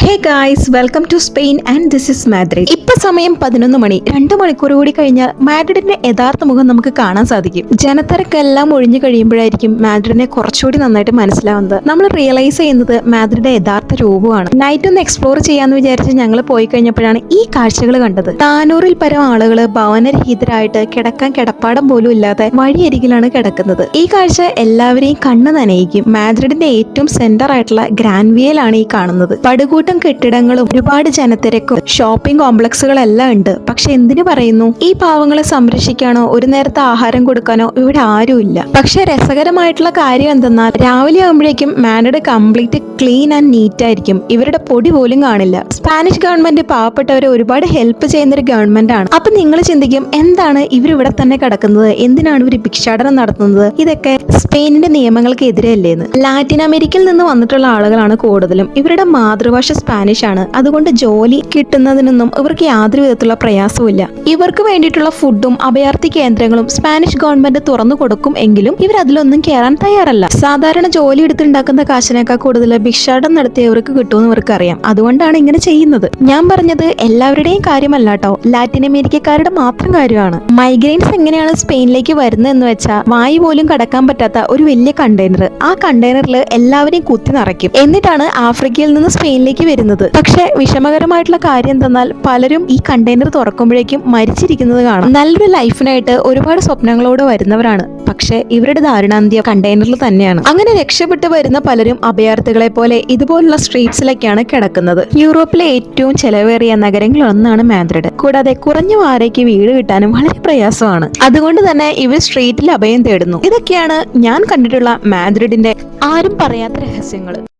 Hey guys, welcome to Spain and this is Madrid. ഇപ്പൊ സമയം 11 മണി. 2 മണിക്കൂർ കൂടി കഴിഞ്ഞാൽ മാദ്രിഡിന്റെ യഥാർത്ഥ മുഖം നമുക്ക് കാണാൻ സാധിക്കും. ജനത്തിരക്കെല്ലാം ഒഴിഞ്ഞു കഴിയുമ്പോഴായിരിക്കും മാദ്രിഡിനെ കുറച്ചുകൂടി നന്നായിട്ട് മനസ്സിലാവുന്നത്. നമ്മൾ റിയലൈസ് ചെയ്യുന്നത് മാദ്രിഡിന്റെ യഥാർത്ഥ രൂപമാണ്. നൈറ്റ് ഒന്ന് എക്സ്പ്ലോർ ചെയ്യാന്ന് വിചാരിച്ച് ഞങ്ങൾ പോയി കഴിഞ്ഞപ്പോഴാണ് ഈ കാഴ്ചകൾ കണ്ടത്. 400-ൽ പരം ആളുകൾ ഭവനരഹിതരായിട്ട് കിടക്കാൻ കിടപ്പാടം പോലും ഇല്ലാതെ വഴിയരികിലാണ് കിടക്കുന്നത്. ഈ കാഴ്ച എല്ലാവരെയും കണ്ണ് നനയിക്കും. മാദ്രിഡിന്റെ ഏറ്റവും സെന്റർ ആയിട്ടുള്ള ഗ്രാൻവിയയിലാണ് ഈ കാണുന്നത്. പടുകൂട്ടം കെട്ടിടങ്ങളും ഒരുപാട് ജനത്തിരക്കും ഷോപ്പിംഗ് കോംപ്ലക്സുകളെല്ലാം ഉണ്ട്. പക്ഷെ എന്തിനു പറയുന്നു, ഈ പാവങ്ങളെ സംരക്ഷിക്കാനോ ഒരു നേരത്തെ ആഹാരം കൊടുക്കാനോ ഇവിടെ ആരുമില്ല. പക്ഷെ രസകരമായിട്ടുള്ള കാര്യം എന്തെന്നാൽ രാവിലെ ആകുമ്പോഴേക്കും മാദ്രിഡ് കംപ്ലീറ്റ് ക്ലീൻ ആൻഡ് നീറ്റ് ആയിരിക്കും. ഇവരുടെ പൊടി പോലും കാണില്ല. സ്പാനിഷ് ഗവൺമെന്റ് പാവപ്പെട്ടവരെ ഒരുപാട് ഹെൽപ്പ് ചെയ്യുന്ന ഒരു ഗവൺമെന്റ് ആണ്. അപ്പൊ നിങ്ങൾ ചിന്തിക്കും, എന്താണ് ഇവരിവിടെ തന്നെ കിടക്കുന്നത്, എന്തിനാണ് ഇവർ ഭിക്ഷാടനം നടത്തുന്നത്, ഇതൊക്കെ സ്പെയിനിന്റെ നിയമങ്ങൾക്ക് എതിരല്ലേന്ന്. ലാറ്റിൻ അമേരിക്കയിൽ നിന്ന് വന്നിട്ടുള്ള ആളുകളാണ് കൂടുതലും. ഇവരുടെ മാതൃഭാഷ സ്പാനിഷ് ആണ്. അതുകൊണ്ട് ജോലി കിട്ടുന്നതിനൊന്നും ഇവർക്ക് യാതൊരു വിധത്തിലുള്ള പ്രയാസവും. ഇവർക്ക് വേണ്ടിയിട്ടുള്ള ഫുഡും അഭയാർത്ഥി കേന്ദ്രങ്ങളും സ്പാനിഷ് ഗവൺമെന്റ് തുറന്നു കൊടുക്കും എങ്കിലും ഇവർ അതിലൊന്നും കയറാൻ തയ്യാറല്ല. സാധാരണ ജോലി എടുത്തുണ്ടാക്കുന്ന കാശിനേക്കാൾ കൂടുതൽ ഭിക്ഷാടനം നടത്തിയവർക്ക് കിട്ടുമെന്ന് ഇവർക്ക് അറിയാം. അതുകൊണ്ടാണ് ഇങ്ങനെ ചെയ്യുന്നത്. ഞാൻ പറഞ്ഞത് എല്ലാവരുടെയും കാര്യമല്ല കേട്ടോ, ലാറ്റിൻ അമേരിക്കക്കാരുടെ മാത്രം കാര്യമാണ്. മൈഗ്രൈൻസ് എങ്ങനെയാണ് സ്പെയിനിലേക്ക് വരുന്നത് എന്ന് വെച്ചാൽ, വായു പോലും കടക്കാൻ പറ്റാത്ത ഒരു വലിയ കണ്ടെയ്നർ, ആ കണ്ടെയ്നറിൽ എല്ലാവരെയും കുത്തി നിറയ്ക്കും. എന്നിട്ടാണ് ആഫ്രിക്കയിൽ നിന്ന് സ്പെയിനിലേക്ക് വരുന്നത്. പക്ഷെ വിഷമകരമായിട്ടുള്ള കാര്യം എന്തെന്നാൽ പലരും ഈ കണ്ടെയ്നർ തുറക്കുമ്പോഴേക്കും മരിച്ചിരിക്കുന്നത് കാണാം. നല്ലൊരു ലൈഫിനായിട്ട് ഒരുപാട് സ്വപ്നങ്ങളോട് വരുന്നവരാണ്. പക്ഷെ ഇവരുടെ ദാരുണാന്ത്യം കണ്ടെയ്നറിൽ തന്നെയാണ്. അങ്ങനെ രക്ഷപ്പെട്ടു വരുന്ന പലരും അഭയാർത്ഥികളെ പോലെ ഇതുപോലുള്ള സ്ട്രീറ്റ്സിലൊക്കെയാണ് കിടക്കുന്നത്. യൂറോപ്പിലെ ഏറ്റവും ചെലവേറിയ നഗരങ്ങളിൽ ഒന്നാണ് മാദ്രിഡ്. കൂടാതെ കുറഞ്ഞ വാടകയ്ക്ക് വീട് കിട്ടാനും വളരെ പ്രയാസമാണ്. അതുകൊണ്ട് തന്നെ ഇവർ സ്ട്രീറ്റിൽ അഭയം തേടുന്നു. ഇതൊക്കെയാണ് ഞാൻ കണ്ടിട്ടുള്ള മാദ്രിഡിന്റെ ആരും പറയാത്ത രഹസ്യങ്ങൾ.